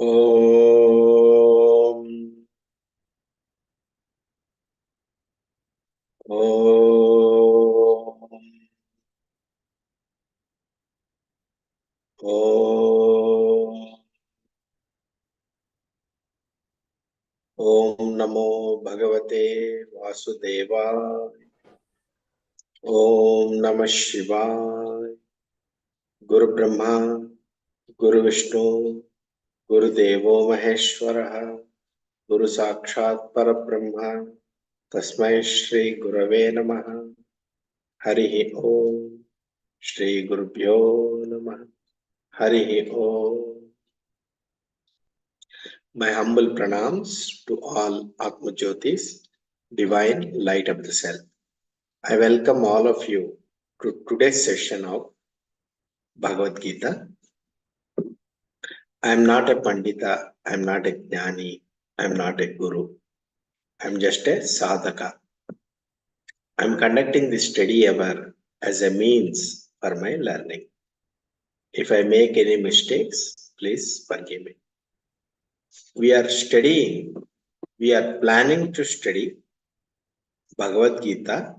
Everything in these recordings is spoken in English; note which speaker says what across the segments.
Speaker 1: Om. Om. Om. Om Namo Bhagavate Vasudevaya. Om Namah Shivaya. Guru Brahma, Guru Vishnu, Guru Devo Maheshwaraha, Guru Sakshat Parabrahma, Tasmai Shri Gurave Namaha. Harihi Om. Shri Gurubhyo Namaha. Harihi Om. My humble pranams to all Atma Jyotis, divine light of the self. I welcome all of you to today's session of Bhagavad Gita. I am not a Pandita, I am not a Jnani, I am not a Guru. I am just a Sadhaka. I am conducting this study hour as a means for my learning. If I make any mistakes, please forgive me. We are planning to study Bhagavad Gita,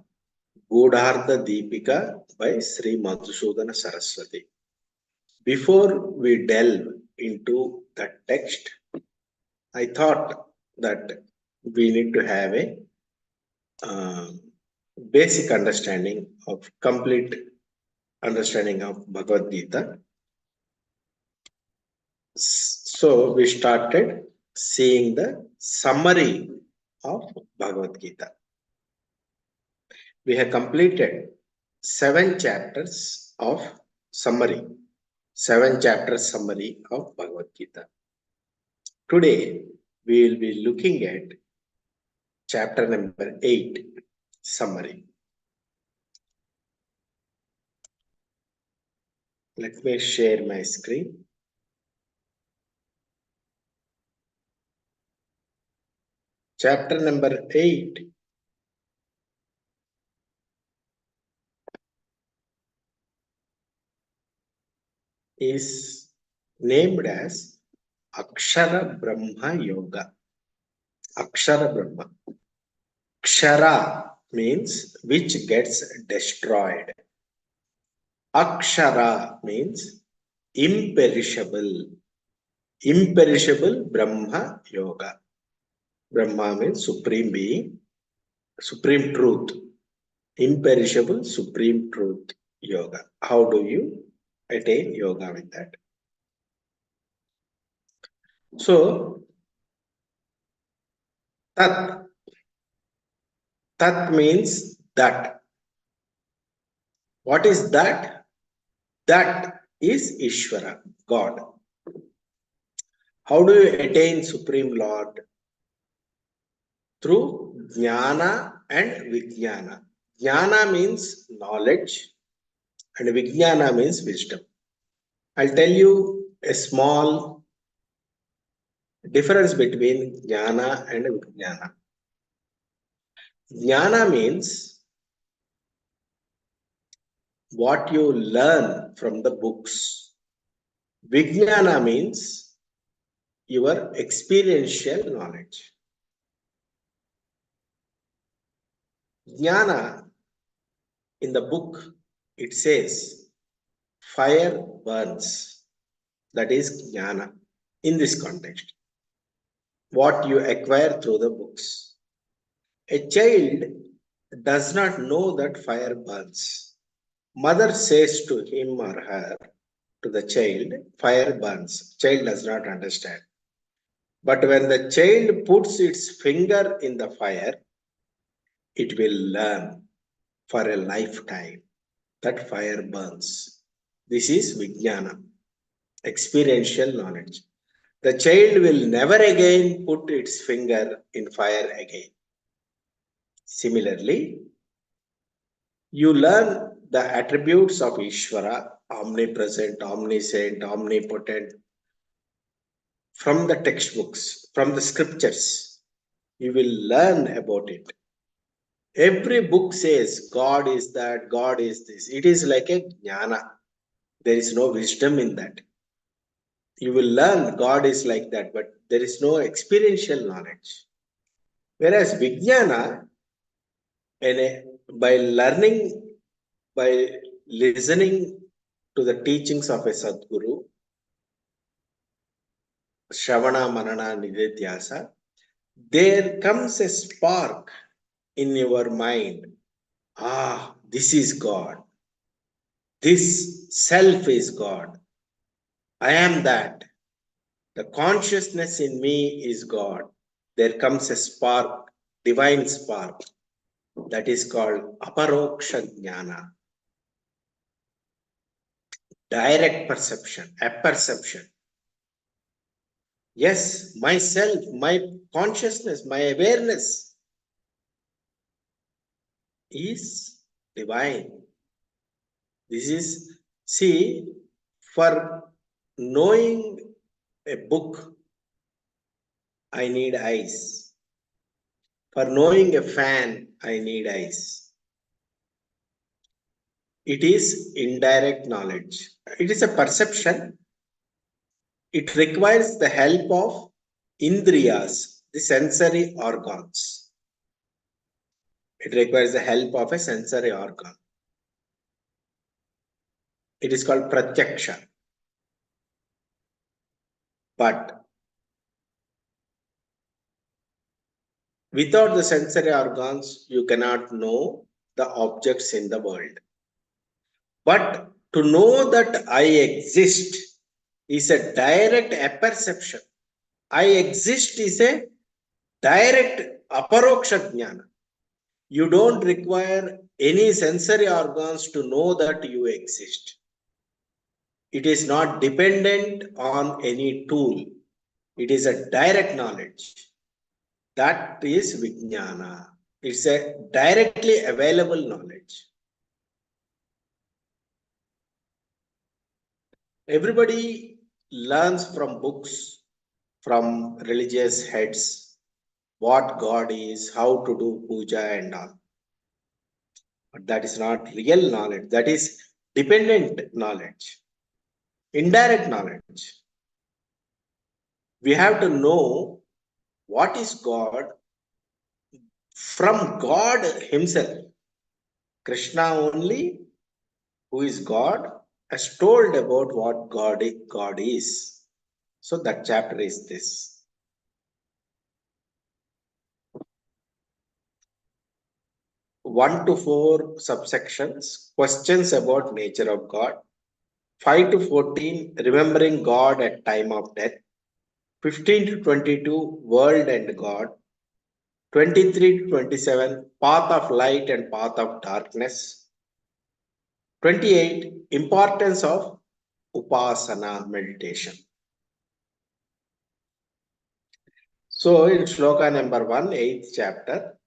Speaker 1: Gudhartha Deepika by Sri Madhusudana Saraswati. Before we delve into the text, I thought that we need to have a basic understanding of complete understanding of Bhagavad Gita. So we started seeing the summary of Bhagavad Gita. We have completed 7 chapters of summary. 7 chapters summary of Bhagavad Gita. Today we will be looking at chapter number 8 summary. Let me share my screen. Chapter number 8 is named as Akshara Brahma Yoga. Akshara Brahma. Kshara means which gets destroyed. Akshara means imperishable. Imperishable Brahma Yoga. Brahma means supreme being, supreme truth. Imperishable supreme truth yoga. How do you attain yoga with that? So, Tat. Tat means that. What is that? That is Ishvara, God. How do you attain Supreme Lord? Through Jnana and Vijnana. Jnana means knowledge and Vijnana means wisdom. I'll tell you a small difference between Jnana and Vijnana. Jnana means what you learn from the books. Vijnana means your experiential knowledge. Jnana, in the book, it says, fire burns. That is Jnana in this context. What you acquire through the books. A child does not know that fire burns. Mother says to him or her, to the child, fire burns. Child does not understand. But when the child puts its finger in the fire, it will learn for a lifetime that fire burns. This is Vijnana, experiential knowledge. The child will never again put its finger in fire again. Similarly, you learn the attributes of Ishvara, omnipresent, omniscient, omnipotent, from the textbooks, from the scriptures. You will learn about it. Every book says God is that, God is this. It is like a jnana. There is no wisdom in that. You will learn God is like that, but there is no experiential knowledge. Whereas Vijnana, by learning, by listening to the teachings of a Sadguru, Shravana, Manana, Nididhyasa, there comes a spark in your mind. Ah, this is God. This self is God. I am that. The consciousness in me is God. There comes a spark, divine spark, that is called aparoksha jnana, direct perception, apperception. Yes, myself, my consciousness, my awareness is divine. This is, see, for knowing a book, I need eyes. For knowing a fan, I need eyes. It is indirect knowledge. It is a perception. It requires the help of indriyas, the sensory organs. It requires the help of a sensory organ. It is called pratyaksha. But without the sensory organs, you cannot know the objects in the world. But to know that I exist is a direct apperception. I exist is a direct aparoksha jnana. You don't require any sensory organs to know that you exist. It is not dependent on any tool. It is a direct knowledge. That is Vijnana. It's a directly available knowledge. Everybody learns from books, from religious heads, what God is, how to do puja and all. But that is not real knowledge. That is dependent knowledge, indirect knowledge. We have to know what is God from God Himself. Krishna only, who is God, has told about what God is. So that chapter is this. 1 to 4 subsections, questions about nature of God. 5 to 14, remembering God at time of death. 15 to 22, world and God. 23 to 27, path of light and path of darkness. 28, importance of upasana, meditation. So in shloka number 1, 8th chapter,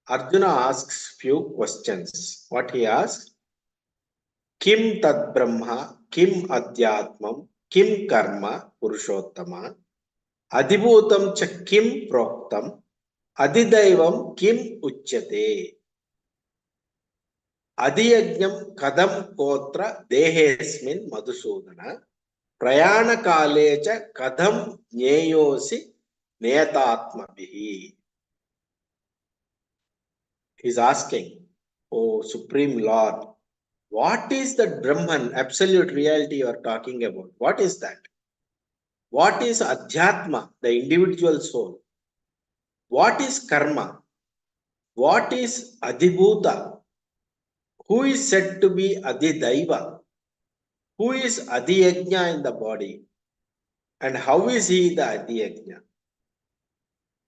Speaker 1: Arjuna asks few questions. What he asks? Kim tad brahma, kim adhyatmam, kim karma, purushottama, adibhutam cha kim proktam, adidaivam kim uchyate. Adiyajnam kadam kotra dehesmin madhusudana, prayana cha kadam jneyosi neyatatmabhihi. He is asking, O Supreme Lord, what is the Brahman, absolute reality you are talking about? What is that? What is Adhyatma, the individual soul? What is Karma? What is Adibhuta? Who is said to be Adidaiva? Who is Adiyajna in the body? And how is he the Adiyajna?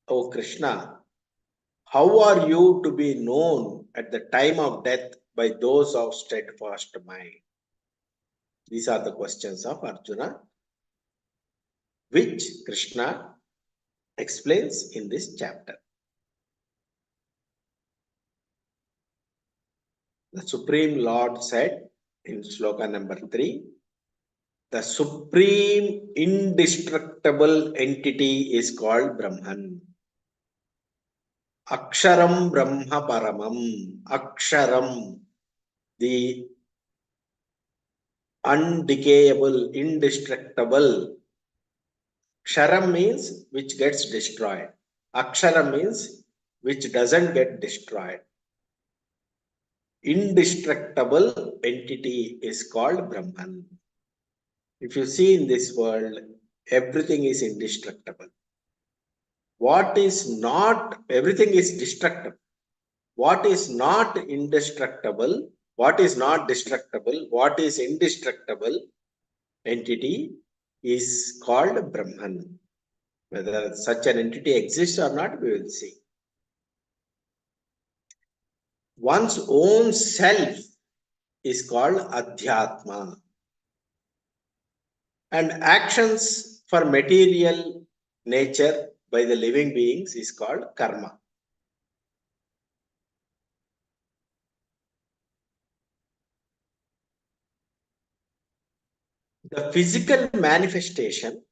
Speaker 1: O Krishna, how are you to be known at the time of death by those of steadfast mind? These are the questions of Arjuna, which Krishna explains in this chapter. The Supreme Lord said in sloka number 3, the supreme indestructible entity is called Brahman. Aksharam Brahma Paramam. Aksharam, the undecayable, indestructible Ksharam means which gets destroyed. Aksharam means which doesn't get destroyed. Indestructible entity is called Brahman. If you see in this world, everything is indestructible. What is not, everything is destructible. What is not indestructible, what is not destructible, what is indestructible entity is called Brahman. Whether such an entity exists or not, we will see. One's own self is called Adhyatma. And actions for material nature by the living beings is called karma. The physical manifestation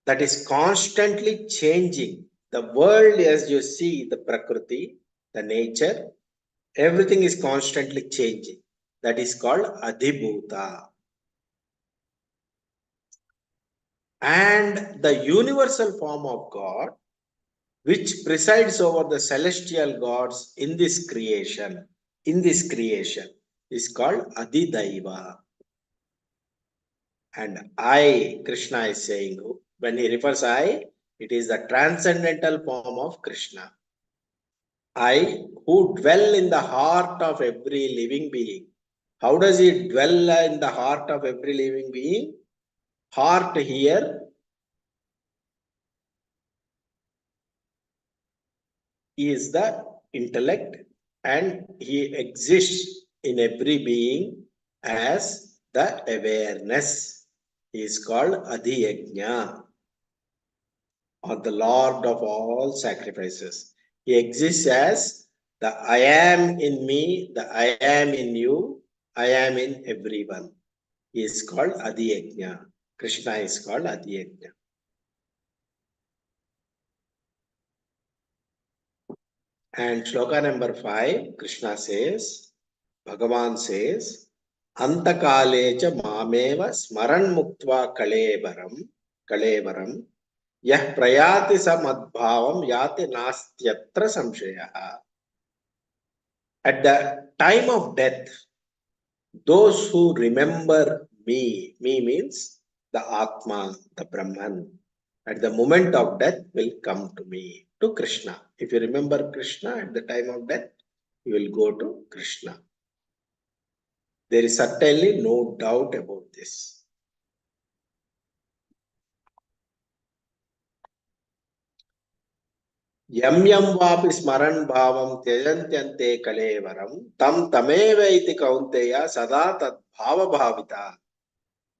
Speaker 1: that is constantly changing the world, as you see, the prakriti, the nature, everything is constantly changing. That is called adhibhuta. And the universal form of God, which presides over the celestial gods in this creation, is called adidaiva. And I, Krishna is saying, when he refers I, it is the transcendental form of Krishna. I, who dwell in the heart of every living being. How does he dwell in the heart of every living being? Heart here is the intellect, and he exists in every being as the awareness. He is called Adhiyajna, or the Lord of all sacrifices. He exists as the I am in me, the I am in you, I am in everyone. He is called Adhiyajna. Krishna is called Adhiyajna. And shloka number 5, Krishna says, Bhagavan says, Antakale cha mameva smaran muktva kalevaram yah prayati samadbhavam yati nastyatra samshayaha. At the time of death, those who remember me means the Atma, the Brahman, at the moment of death will come to me, to Krishna. If you remember Krishna at the time of death, you will go to Krishna. There is certainly no doubt about this. Yam yam vapi smaran bhavam tyajantyante kalevaram tam tameva iti kaunteya sada tad bhava bhavita.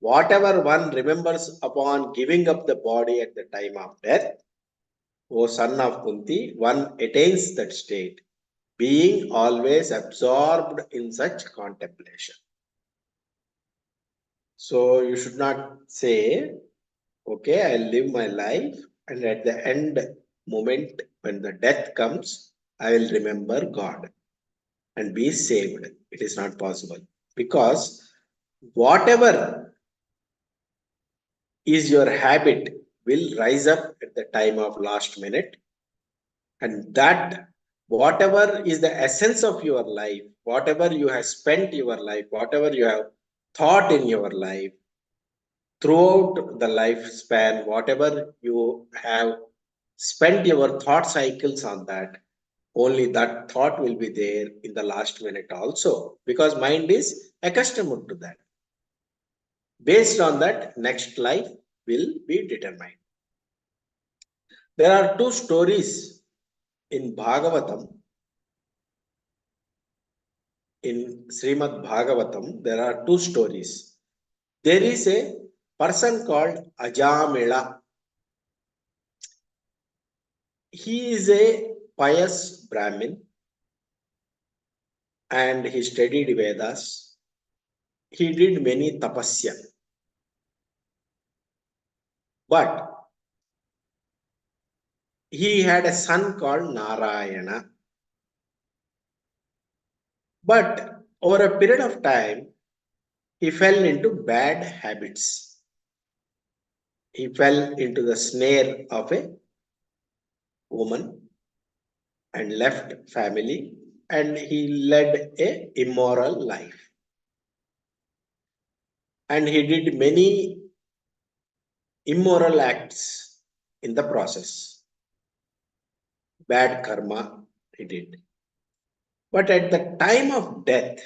Speaker 1: Whatever one remembers upon giving up the body at the time of death, O son of Kunti, one attains that state, being always absorbed in such contemplation. So you should not say, okay, I'll live my life, and at the end moment when the death comes, I will remember God and be saved. It is not possible, because whatever is your habit will rise up at the time of last minute, and that whatever is the essence of your life, whatever you have spent your life, whatever you have thought in your life, throughout the lifespan, whatever you have spent your thought cycles on that, only that thought will be there in the last minute also, because mind is accustomed to that. Based on that, next life will be determined. There are two stories in Bhagavatam. In Srimad Bhagavatam, there are two stories. There is a person called Ajamila. He is a pious Brahmin and he studied Vedas. He did many tapasya. But he had a son called Narayana. But over a period of time, he fell into bad habits. he fell into the snare of a woman and left family, and he led a immoral life, and he did many immoral acts in the process. Bad karma he did. But at the time of death,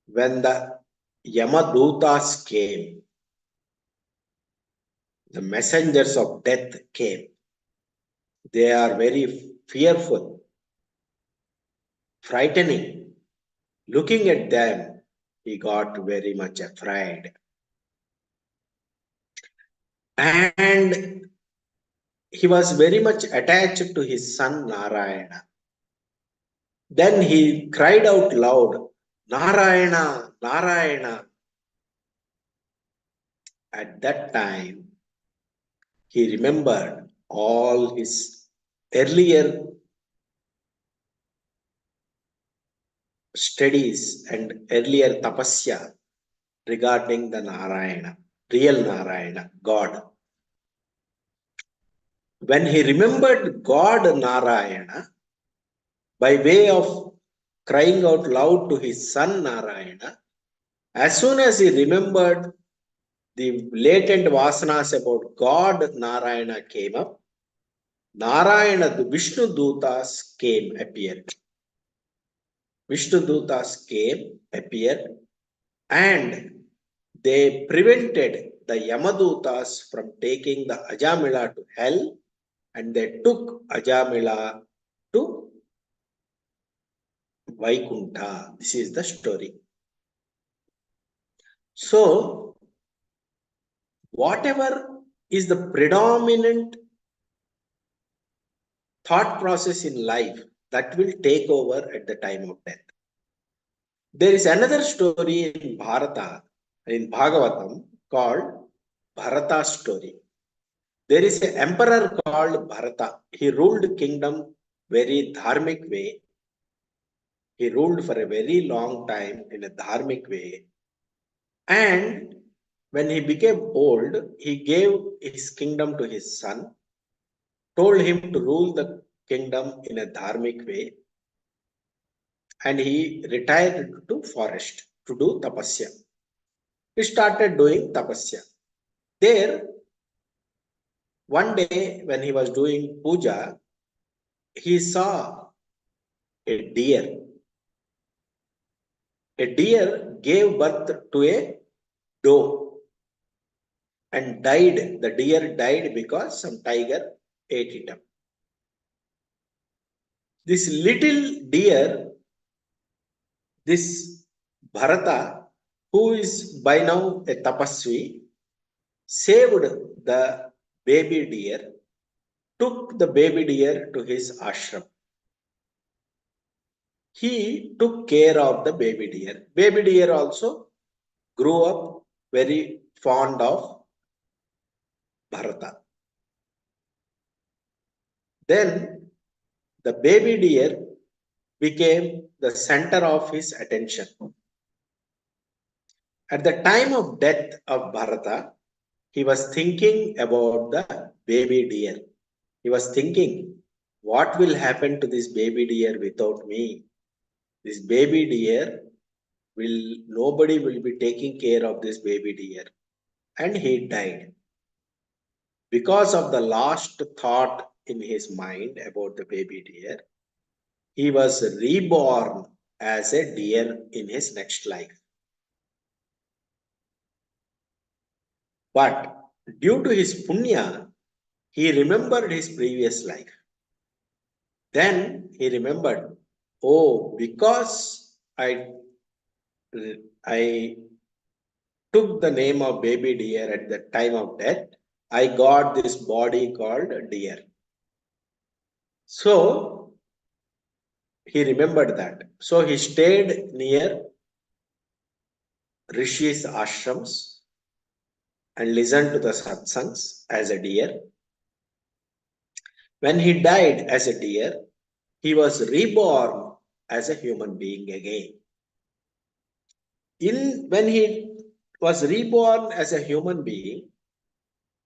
Speaker 1: when the Yamadutas came, the messengers of death came. They are very fearful, frightening. Looking at them, he got very much afraid. And he was very much attached to his son Narayana. Then he cried out loud, Narayana, Narayana. At that time, he remembered all his earlier studies and earlier tapasya regarding the Narayana, real Narayana, God. When he remembered God Narayana, by way of crying out loud to his son Narayana, as soon as he remembered the latent vasanas about God Narayana came up, Narayana, the Vishnu Dutas came, appeared. Vishnu Dutas came, appeared, and they prevented the Yamadutas from taking the Ajamila to hell, and they took Ajamila to Vaikuntha. This is the story. So, whatever is the predominant thought process in life, that will take over at the time of death. There is another story in Bharata, in Bhagavatam, called Bharata's story. There is an emperor called Bharata. He ruled kingdom very dharmic way. He ruled for a very long time in a dharmic way. And when he became old, he gave his kingdom to his son, told him to rule the kingdom in a dharmic way, and he retired to forest to do tapasya. He started doing tapasya. There, one day when he was doing puja, he saw a deer. A deer gave birth to a doe and died. The deer died because some tiger ate it up. This little deer, this Bharata, who is by now a tapasvi, saved the baby deer, took the baby deer to his ashram. He took care of the baby deer. Baby deer also grew up very fond of Bharata. Then the baby deer became the center of his attention. At the time of death of Bharata, he was thinking about the baby deer. He was thinking, what will happen to this baby deer without me? This baby deer nobody will be taking care of this baby deer. And he died. Because of the last thought in his mind about the baby deer, he was reborn as a deer in his next life. But due to his punya, he remembered his previous life. Then he remembered, oh, because I took the name of baby deer at the time of death, I got this body called deer. So he remembered that. So he stayed near Rishi's ashrams and listened to the satsangs as a deer. When he died as a deer, he was reborn as a human being again. When he was reborn as a human being,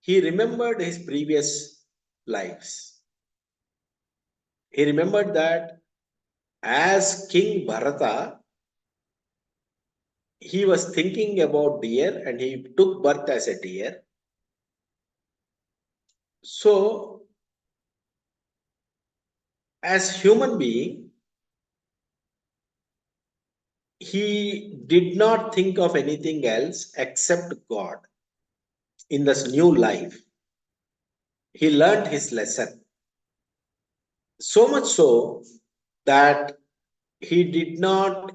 Speaker 1: he remembered his previous lives. He remembered that as King Bharata, he was thinking about deer and he took birth as a deer. So, as human being, he did not think of anything else except God in this new life. He learned his lesson. So much so that he did not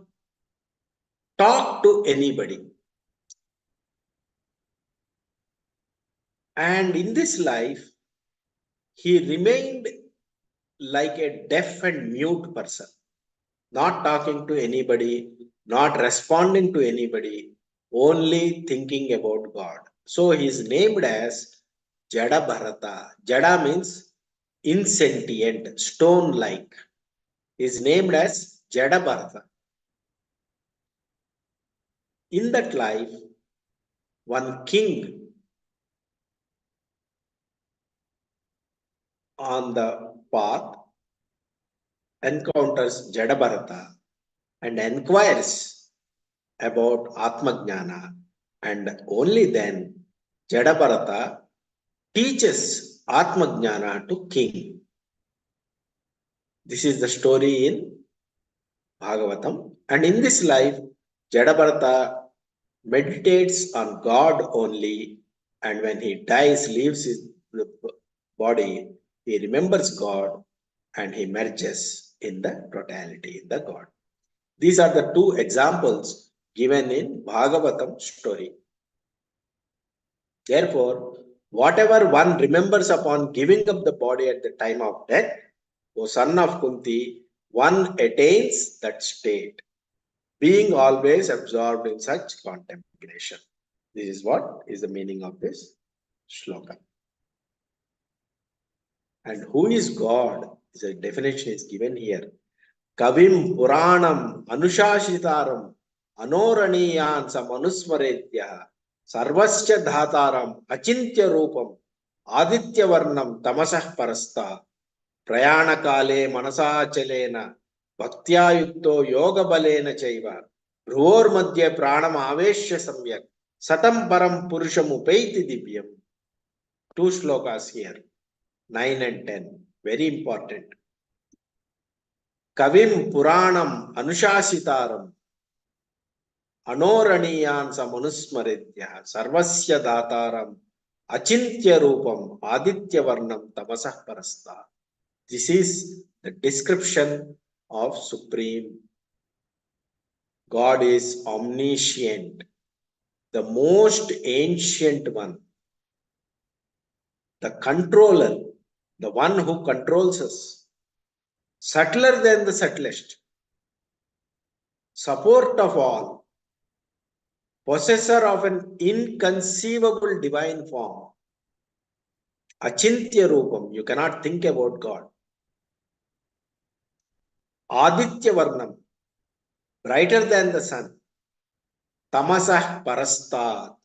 Speaker 1: talk to anybody. And in this life, he remained like a deaf and mute person, not talking to anybody, not responding to anybody, only thinking about God. So he is named as Jada Bharata. Jada means insentient, stone like. He is named as Jada Bharata. In that life, one king on the path encounters Jada Bharata and inquires about Atmajnana, and only then Jadabharata teaches Atmajnana to king. This is the story in Bhagavatam. And in this life, Jadabharata meditates on God only, and when he dies, leaves his body, he remembers God and he merges in the totality, in the God. These are the two examples given in Bhagavatam story. Therefore, whatever one remembers upon giving up the body at the time of death, O son of Kunti, one attains that state, being always absorbed in such contemplation. This is what is the meaning of this shloka. And who is God? The definition is given here. Kavim Puranam Anushashitaram Anoraniyan Samanusmaretya Sarvasya Dhataram Achintya Rupam Aditya Varnam Tamasah Parasta Prayana Kale Manasachalena Bhaktya Yoga Balena Chaiva Bhruvor Madhya Pranam Aveshya Samyak Satam Param Purusham Upaiti Divyam. Two shlokas here, 9 and 10. Very important. Kavim Puranam Anushasitaram Anoraniyan Samanusmaritya Sarvasya Dhataram Achintya Rupam Aditya Varnam Tamasah Parasta. This is the description of Supreme. God is omniscient, the most ancient one, the controller, the one who controls us, subtler than the subtlest, support of all, possessor of an inconceivable divine form, Achintya Rupam, you cannot think about God. Aditya Varnam, brighter than the sun. Tamasah Parastat,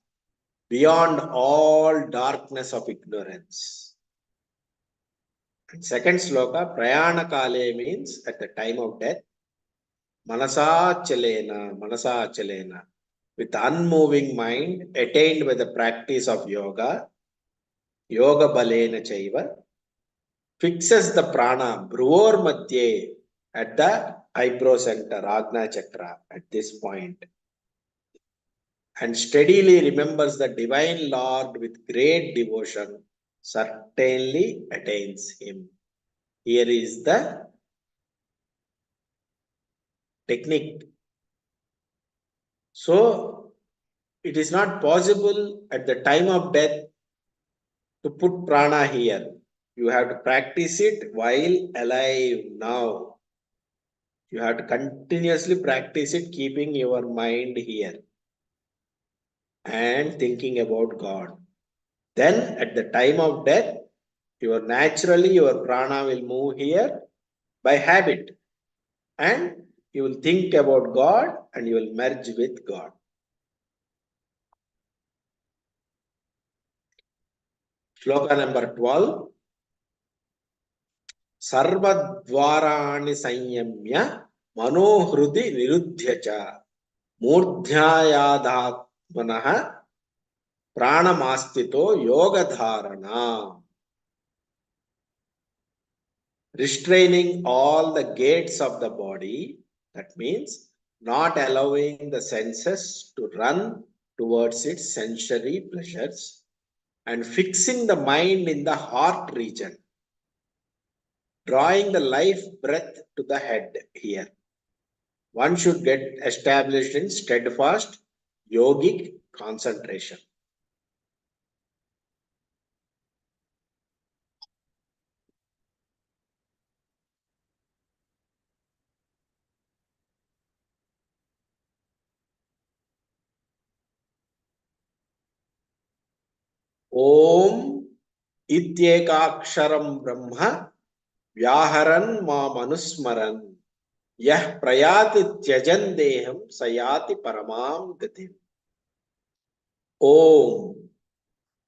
Speaker 1: beyond all darkness of ignorance. And second sloka, Prayana Kale means at the time of death. Manasa Chalena, with unmoving mind, attained by the practice of yoga, Yoga Balena Chaiva, fixes the prana, Bhruvor Madhye, at the eyebrow center, Agna Chakra, at this point, and steadily remembers the divine Lord with great devotion, certainly attains him. Here is the technique. So, it is not possible at the time of death to put prana here. You have to practice it while alive now. You have to continuously practice it, keeping your mind here and thinking about God. Then at the time of death, your prana will move here by habit, and you will think about God and you will merge with God. Shloka number 12. Sarvadvarani sanyamya manohrudi niruddhyacha murdhyayadhatmanaha pranamastito yogadharana. Restraining all the gates of the body, that means not allowing the senses to run towards its sensory pleasures, and fixing the mind in the heart region, drawing the life breath to the head here. One should get established in steadfast yogic concentration. Om ityekaksharam brahma vyaharan manusmaran yah prayati tyajan deham sayati paramam gatim. Om.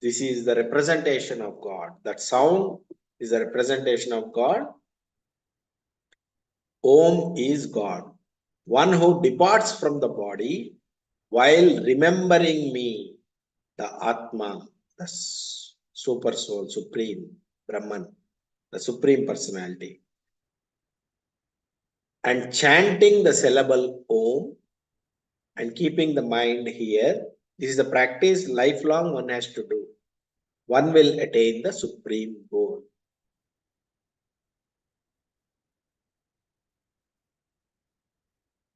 Speaker 1: This is the representation of God. That sound is the representation of God. Om is God. One who departs from the body while remembering me, the Atma, the super soul, supreme Brahman, the supreme personality, and chanting the syllable Om and keeping the mind here. This is the practice lifelong one has to do. One will attain the supreme goal.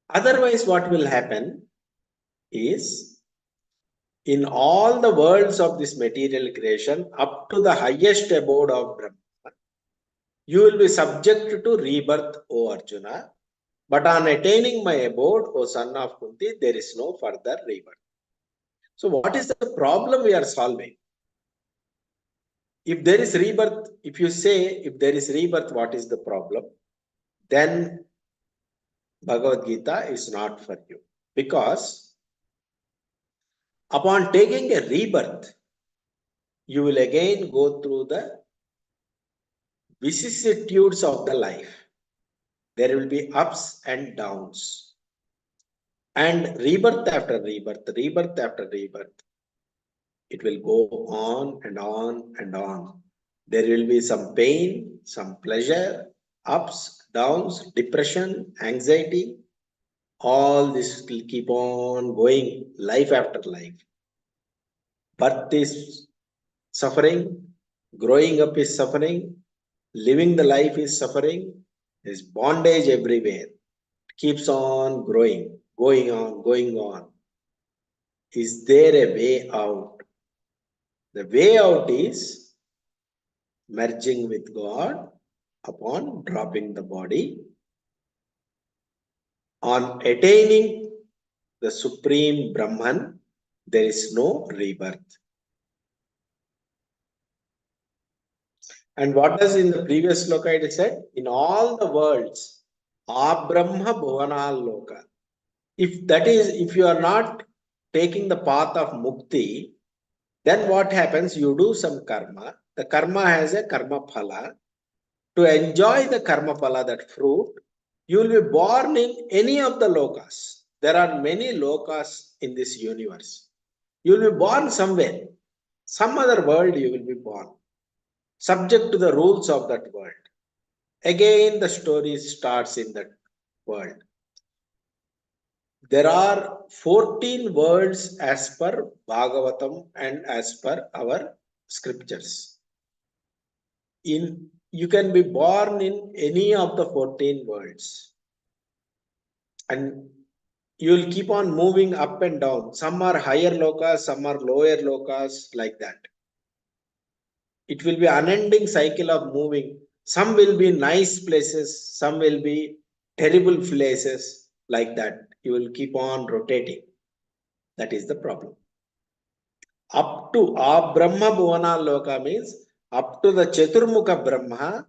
Speaker 1: Otherwise, what will happen is, in all the worlds of this material creation, up to the highest abode of Brahma, you will be subject to rebirth, O Arjuna. But on attaining my abode, O son of Kunti, there is no further rebirth. So what is the problem we are solving? If there is rebirth, if you say, if there is rebirth, what is the problem? Then Bhagavad Gita is not for you. Because upon taking a rebirth, you will again go through the vicissitudes of the life. There will be ups and downs. And rebirth after rebirth, rebirth after rebirth, it will go on and on and on. There will be some pain, some pleasure, ups, downs, depression, anxiety. All this will keep on going, life after life. Birth is suffering, growing up is suffering, living the life is suffering. There is bondage everywhere. It keeps on growing, going on, going on. Is there a way out? The way out is merging with God upon dropping the body. On attaining the supreme Brahman, there is no rebirth. And what does in the previous sloka it is said? In all the worlds, Abrahma Bhuvanal Loka. If that is, if you are not taking the path of mukti, then what happens? You do some karma. The karma has a karma phala. To enjoy the karma phala, that fruit, you will be born in any of the lokas. There are many lokas in this universe. You will be born somewhere. Some other world you will be born, subject to the rules of that world. Again, the story starts in that world. There are 14 worlds as per Bhagavatam and as per our scriptures. You can be born in any of the 14 worlds. And you will keep on moving up and down. Some are higher lokas, some are lower lokas, like that. It will be unending cycle of moving. Some will be nice places, some will be terrible places, like that. You will keep on rotating. That is the problem. Up to Brahma Bhuvana Loka means up to the Chaturmukha Brahma,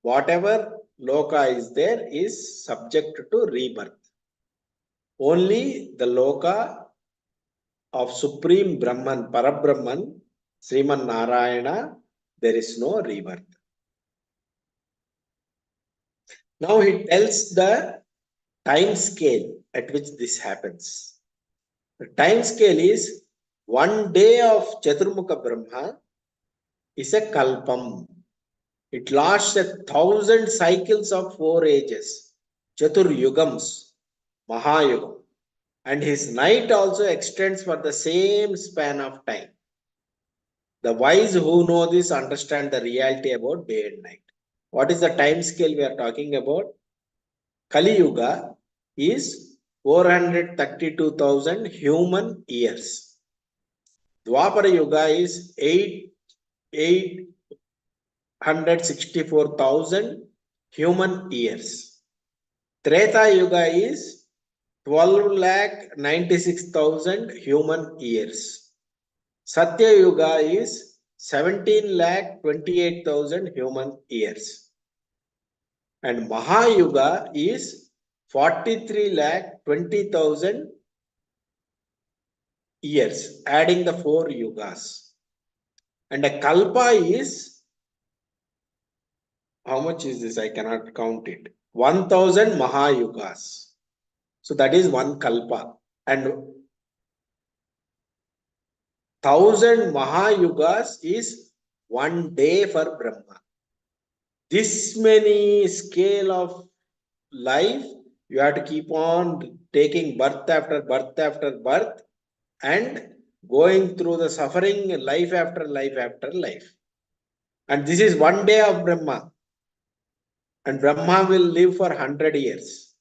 Speaker 1: whatever loka is there is subject to rebirth. Only the loka of Supreme Brahman, Parabrahman, Sriman Narayana, there is no rebirth. Now he tells the time scale at which this happens. The time scale is 1 day of Chaturmukha Brahma is a kalpam. It lasts 1,000 cycles of 4 ages, Chatur Yugams, Mahayugam. And his night also extends for the same span of time. The wise who know this understand the reality about day and night. What is the time scale we are talking about? Kali Yuga is 432,000 human years. Dwapara Yuga is 864,000 human years. Treta Yuga is 12,96,000 human years. Satya Yuga is 17,28,000 human years. And Mahayuga is 43,20,000 years, adding the 4 yugas. And a kalpa is, how much is this? I cannot count it. 1,000 Mahayugas. So that is one kalpa. And 1,000 Mahayugas is 1 day for Brahma. This many scale of life, you have to keep on taking birth after birth after birth and going through the suffering life after life after life. And this is 1 day of Brahma. And Brahma will live for 100 years.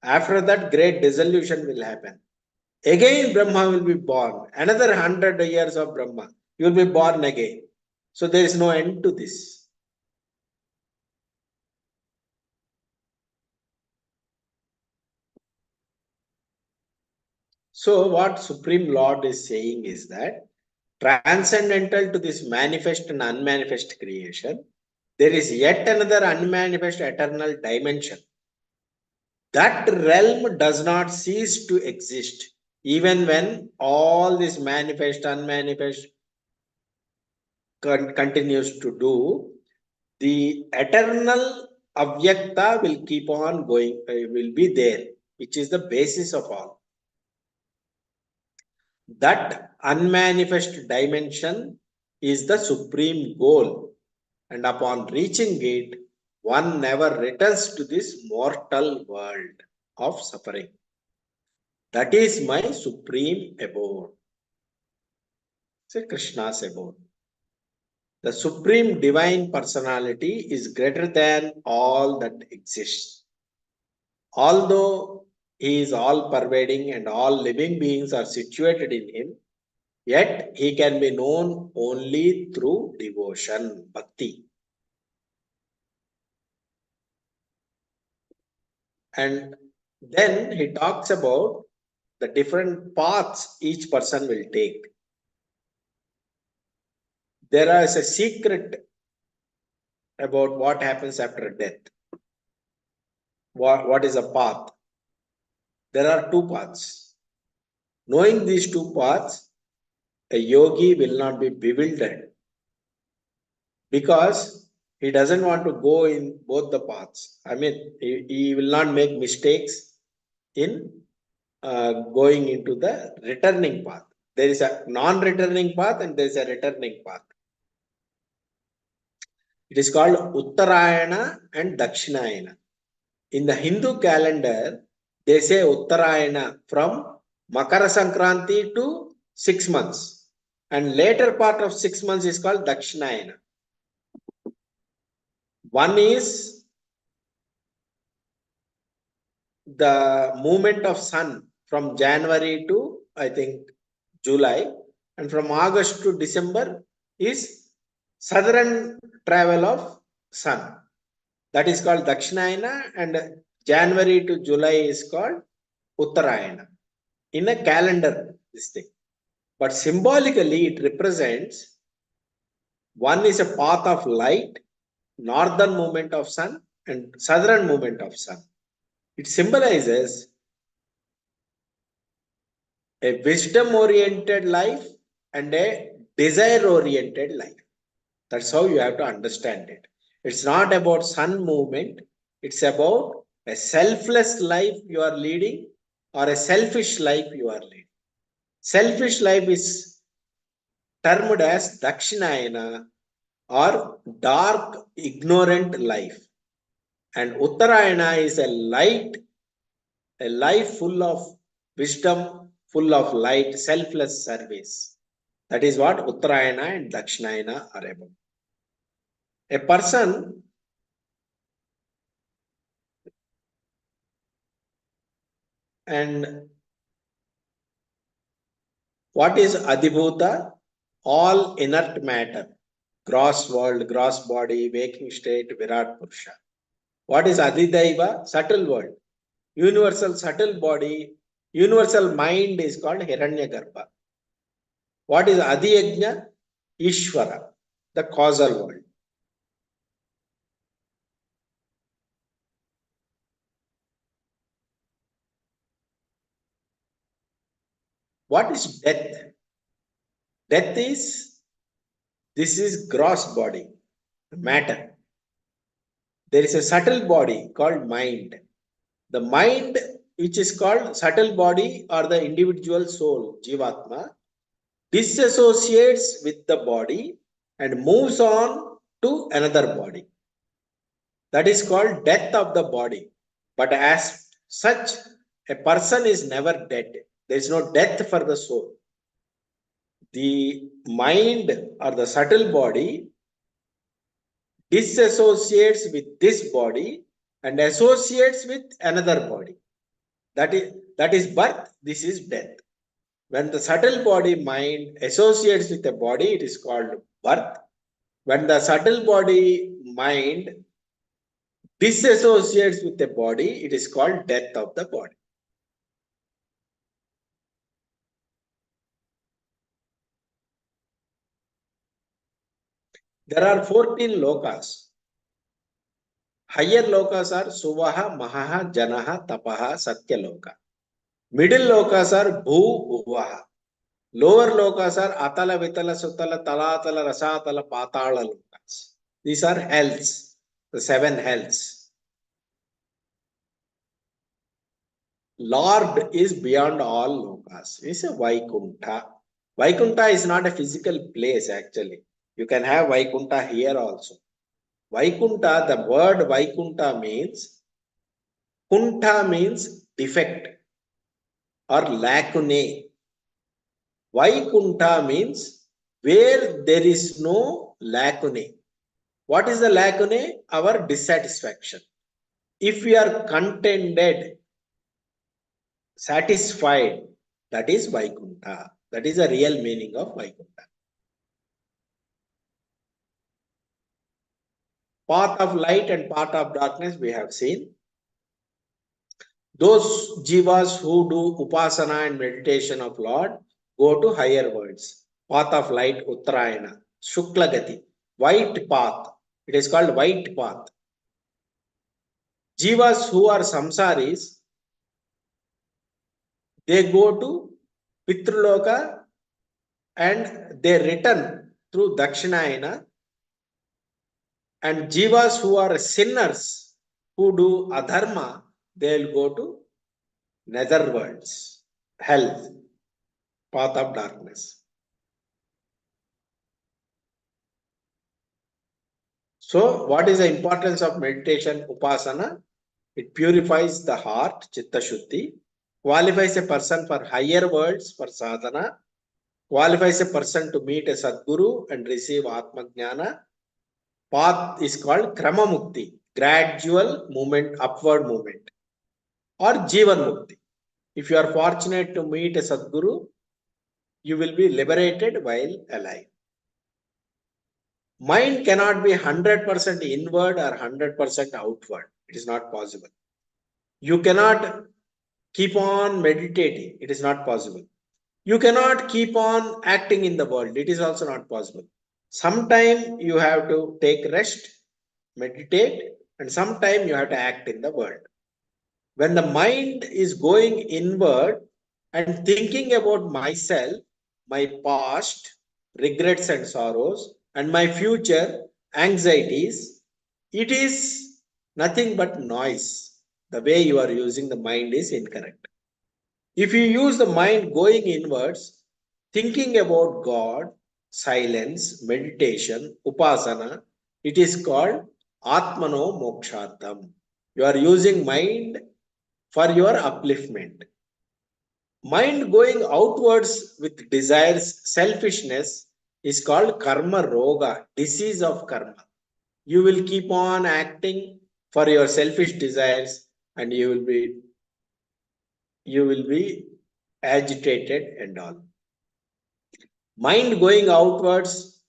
Speaker 1: After that, great dissolution will happen. Again, Brahma will be born. Another 100 years of Brahma. You will be born again. So there is no end to this. So what Supreme Lord is saying is that transcendental to this manifest and unmanifest creation, there is yet another unmanifest eternal dimension. That realm does not cease to exist, even when all this manifest, unmanifest continues to do. The eternal avyakta will keep on going, will be there, which is the basis of all. That unmanifest dimension is the supreme goal, and upon reaching it, one never returns to this mortal world of suffering. That is my supreme abode. Say Krishna's abode. The supreme divine personality is greater than all that exists. Although he is all pervading and all living beings are situated in him, yet he can be known only through devotion, bhakti. And then he talks about the different paths each person will take. There is a secret about what happens after death. What is a path? There are two paths. Knowing these two paths, a yogi will not be bewildered because he doesn't want to go in both the paths. I mean, he will not make mistakes in going into the returning path. There is a non-returning path and there is a returning path. It is called Uttarayana and Dakshinayana. In the Hindu calendar, they say Uttarayana from Makara Sankranti to 6 months. And later part of 6 months is called Dakshinayana. One is the movement of sun from January to, I think, July. And from August to December is southern travel of sun. That is called Dakshinayana, and January to July is called Uttarayana. In a calendar, this thing. But symbolically, it represents one is a path of light, northern movement of sun, and southern movement of sun. It symbolizes a wisdom oriented life and a desire-oriented life. That's how you have to understand it. It's not about sun movement. It's about a selfless life you are leading or a selfish life you are leading. Selfish life is termed as Dakshinayana or dark, ignorant life. And Uttarayana is a life full of wisdom, full of light, selfless service. That is what Uttarayana and Dakshinayana are about. A person and what is Adhibhuta? All inert matter, gross world, gross body, waking state, Virat Purusha. What is Adhidaiva? Subtle world. Universal subtle body, universal mind is called Hiranyagarbha. What is Adhiyajna? Ishvara, the causal world. What is death? Death is, this is gross body, matter. There is a subtle body called mind. The mind, which is called subtle body or the individual soul, Jivatma, disassociates with the body and moves on to another body. That is called death of the body. But as such, a person is never dead. There is no death for the soul. The mind or the subtle body disassociates with this body and associates with another body. That is birth, this is death. When the subtle body mind associates with a body, it is called birth. When the subtle body mind disassociates with the body, it is called death of the body. There are 14 lokas. Higher lokas are Suvaha, Mahaha, Janaha, Tapaha, Satyaloka. Middle lokas are Bhu, Bhuvaha. Lower lokas are Atala, Vitala, Sutala, Talatala, Rasatala, Patala lokas. These are hells, the 7 hells. Lord is beyond all lokas. It's a Vaikuntha. Vaikuntha is not a physical place actually. You can have Vaikuntha here also. Vaikuntha, the word Vaikuntha means, Kuntha means defect or lacune. Vaikuntha means where there is no lacune. What is the lacune? Our dissatisfaction. If we are contented, satisfied, that is Vaikuntha. That is the real meaning of Vaikuntha. Path of light and path of darkness we have seen. Those jivas who do upasana and meditation of Lord go to higher worlds. Path of light, Uttarayana, Shuklagati, white path. It is called white path. Jivas who are samsaris, they go to Pitruloka and they return through Dakshinayana. And jivas who are sinners, who do adharma, they will go to nether worlds, hell, path of darkness. So, what is the importance of meditation, upasana? It purifies the heart, chitta shuddhi, qualifies a person for higher worlds, for sadhana, qualifies a person to meet a Sadguru and receive Atma Jnana. Path is called Krama Mukti, gradual movement, upward movement, or Jivan Mukti. If you are fortunate to meet a Sadguru, you will be liberated while alive. Mind cannot be 100% inward or 100% outward. It is not possible. You cannot keep on meditating. It is not possible. You cannot keep on acting in the world. It is also not possible. Sometime you have to take rest, meditate, and sometime you have to act in the world. When the mind is going inward and thinking about myself, my past, regrets and sorrows, and my future anxieties, it is nothing but noise. The way you are using the mind is incorrect. If you use the mind going inwards, thinking about God, silence, meditation, upasana, it is called Atmano Mokshatam. You are using mind for your upliftment. Mind going outwards with desires, selfishness is called karma roga, disease of karma. You will keep on acting for your selfish desires and you will be agitated and all. Mind going outwards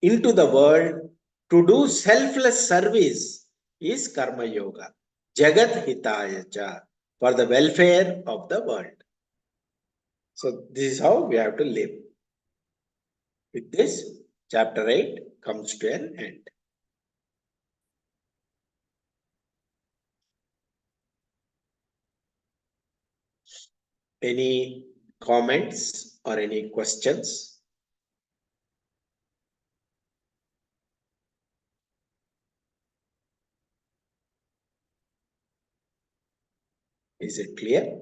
Speaker 1: into the world to do selfless service is karma yoga. Jagat hitaya cha, for the welfare of the world. So this is how we have to live. With this, chapter 8 comes to an end. Any comments or any questions? Is it clear?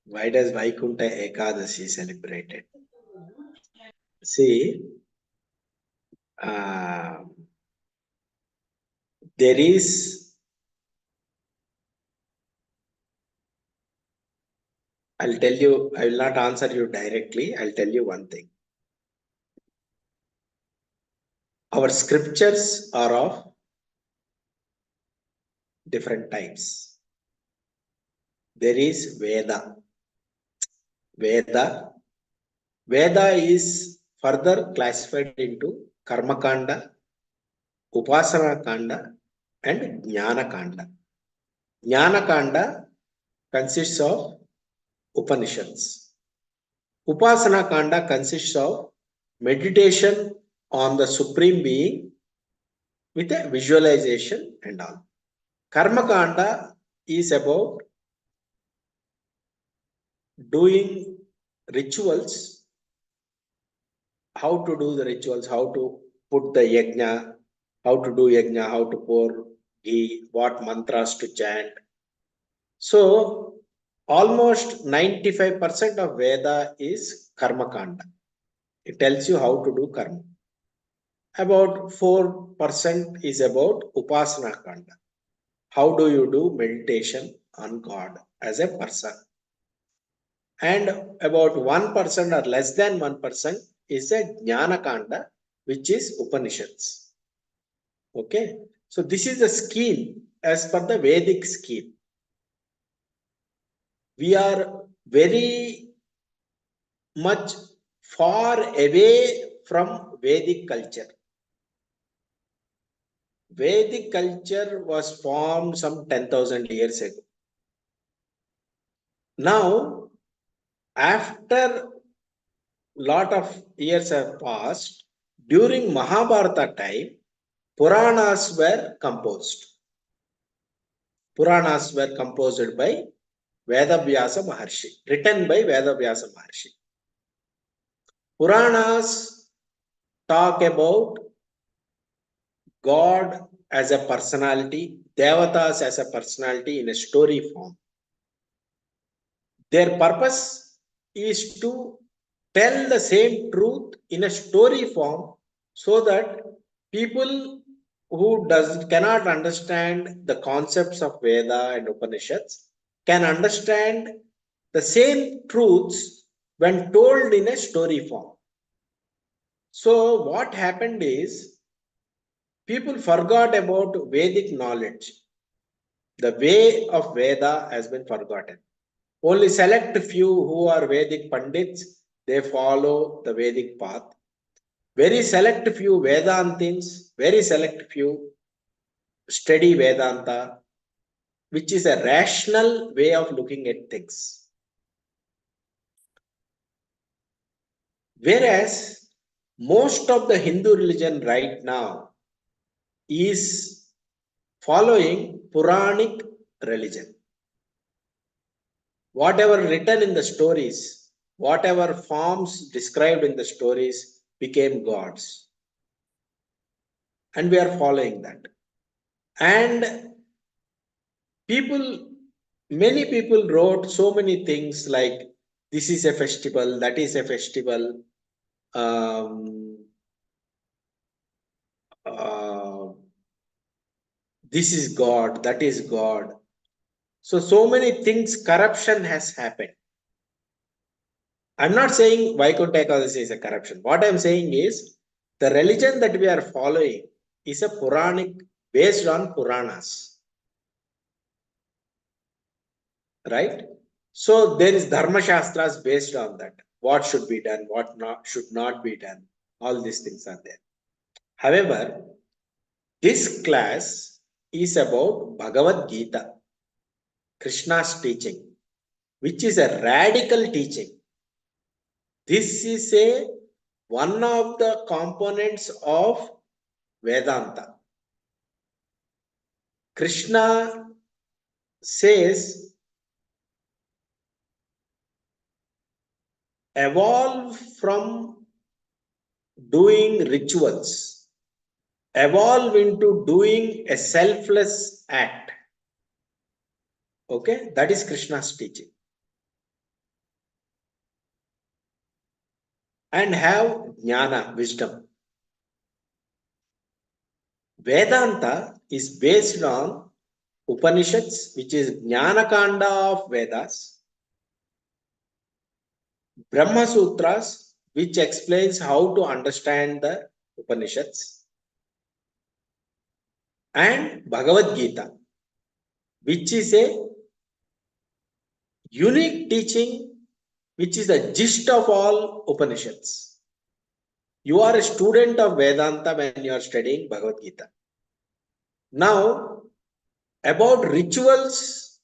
Speaker 1: Why does Vaikunta Ekadasi celebrated? See, there is, I'll tell you, I will not answer you directly. I'll tell you one thing. Our scriptures are of different types. There is Veda. Veda. Veda is further classified into Karma Kanda, Upasana Kanda, and Jnana Kanda. Jnana Kanda consists of Upanishads. Upasana Kanda consists of meditation on the Supreme Being with a visualization and all. Karma Kanda is about doing rituals, how to do the rituals, how to put the yajna, how to do yajna, how to pour ghee, what mantras to chant. So almost 95% of Veda is Karma Kanda. It tells you how to do karma. About 4% is about Upasana Kanda. How do you do meditation on God as a person? And about 1% or less than 1% is a Jnana Kanda, which is Upanishads. Okay, so this is the scheme as per the Vedic scheme. We are very much far away from Vedic culture. Vedic culture was formed some 10,000 years ago. Now, after lot of years have passed, during Mahabharata time, Puranas were composed. Puranas were composed by Vedavyasa Maharshi, written by Vedavyasa Maharshi. Puranas talk about God as a personality, Devatas as a personality in a story form. Their purpose is to tell the same truth in a story form so that people who cannot understand the concepts of Veda and Upanishads can understand the same truths when told in a story form. So what happened is people forgot about Vedic knowledge. The way of Veda has been forgotten. Only select few who are Vedic Pandits, they follow the Vedic path. Very select few Vedantins, very select few study Vedanta, which is a rational way of looking at things. Whereas most of the Hindu religion right now is following Puranic religion. Whatever written in the stories, whatever forms described in the stories became gods. And we are following that. And many people wrote so many things like this is a festival, that is a festival, uh, this is God, that is God. So many things, corruption has happened. I'm not saying Vaikuntha Ekadasi is a corruption. What I'm saying is the religion that we are following is a Puranic, based on Puranas. Right? So there is Dharma Shastras based on that. What should be done, what not should not be done. All these things are there. However, this class is about Bhagavad Gita, Krishna's teaching, which is a radical teaching. This is one of the components of Vedanta. Krishna says, evolve from doing rituals, evolve into doing a selfless act. Okay, that is Krishna's teaching. And have jnana, wisdom. Vedanta is based on Upanishads, which is Jnana Kanda of Vedas, Brahma Sutras, which explains how to understand the Upanishads, and Bhagavad Gita, which is a unique teaching, which is the gist of all Upanishads. You are a student of Vedanta when you are studying Bhagavad Gita. Now, about rituals,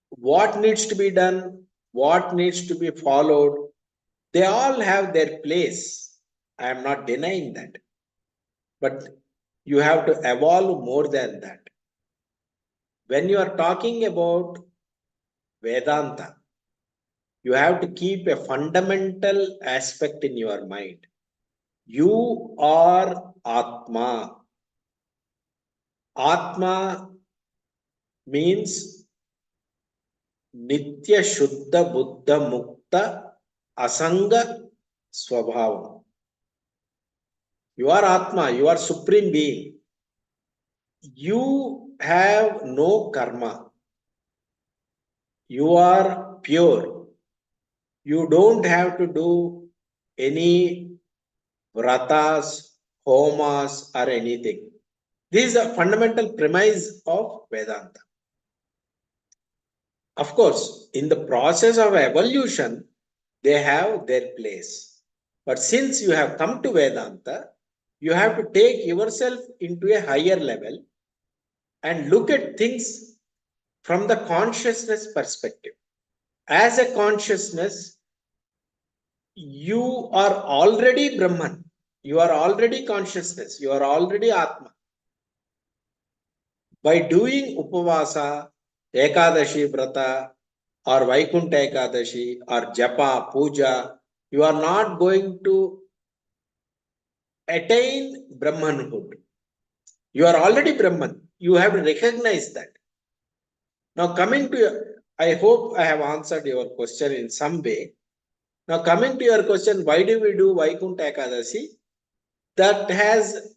Speaker 1: what needs to be done, what needs to be followed, they all have their place. I am not denying that. But you have to evolve more than that. When you are talking about Vedanta, you have to keep a fundamental aspect in your mind. You are Atma. Atma means Nitya Shuddha Buddha Mukta Asanga Swabhavam. You are Atma, you are Supreme Being. You have no karma. You are pure. You don't have to do any vratas, homas, or anything. This is a fundamental premise of Vedanta. Of course, in the process of evolution, they have their place. But since you have come to Vedanta, you have to take yourself into a higher level and look at things from the consciousness perspective. As a consciousness, you are already Brahman. You are already consciousness. You are already Atma. By doing Upavasa, Ekadashi Vrata, or Vaikuntha Ekadashi, or Japa, Puja, you are not going to attain Brahmanhood. You are already Brahman. You have to recognize that. Now, coming to, I hope I have answered your question in some way. Now, coming to your question, why do we do Vaikuntha Ekadashi? That has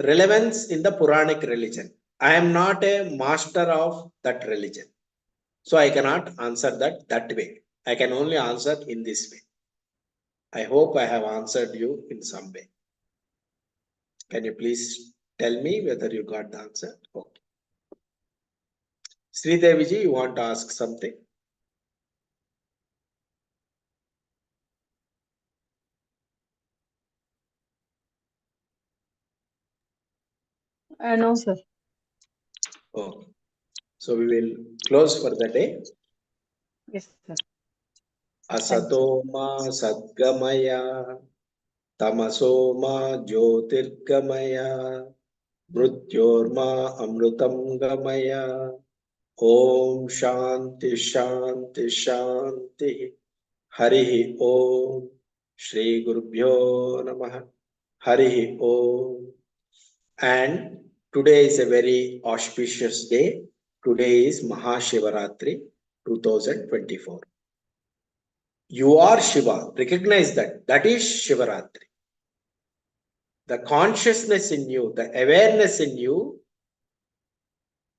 Speaker 1: relevance in the Puranic religion. I am not a master of that religion. So I cannot answer that way. I can only answer in this way. I hope I have answered you in some way. Can you please tell me whether you got the answer? Okay. Srideviji, you want to ask something?
Speaker 2: No, sir.
Speaker 1: Okay. So we will close for the day.
Speaker 2: Yes, sir.
Speaker 1: Asato ma sadgamaya, tamaso ma jyotirgamaya, mrityorma amrutam gamaya. Om Shanti Shanti Shanti. Harihi Om. Shri Gurubhyo Namaha. Harihi Om. And today is a very auspicious day. Today is Mahashivaratri 2024. You are Shiva. Recognize that. That is Shivaratri. The consciousness in you, the awareness in you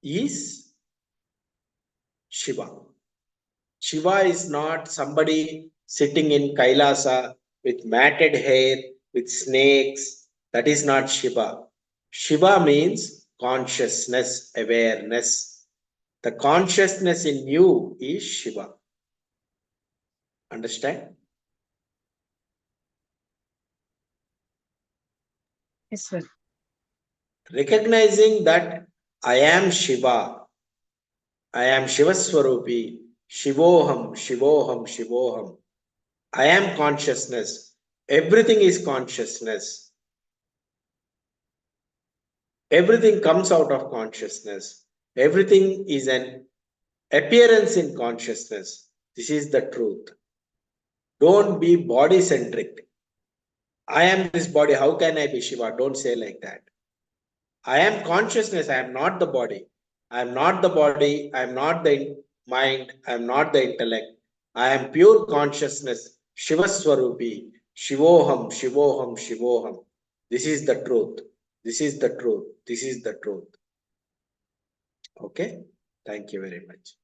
Speaker 1: is Shiva. Shiva is not somebody sitting in Kailasa with matted hair, with snakes. That is not Shiva. Shiva means consciousness, awareness. The consciousness in you is Shiva. Understand?
Speaker 2: Yes, sir.
Speaker 1: Recognizing that I am Shiva, I am Shivaswarupi, Shivoham, Shivoham, Shivoham. I am consciousness. Everything is consciousness. Everything comes out of consciousness. Everything is an appearance in consciousness. This is the truth. Don't be body centric. I am this body. How can I be Shiva? Don't say like that. I am consciousness. I am not the body. I am not the body. I am not the mind. I am not the intellect. I am pure consciousness. Shiva Swarupi. Shivoham, Shivoham, Shivoham. This is the truth. This is the truth. This is the truth. Okay. Thank you very much.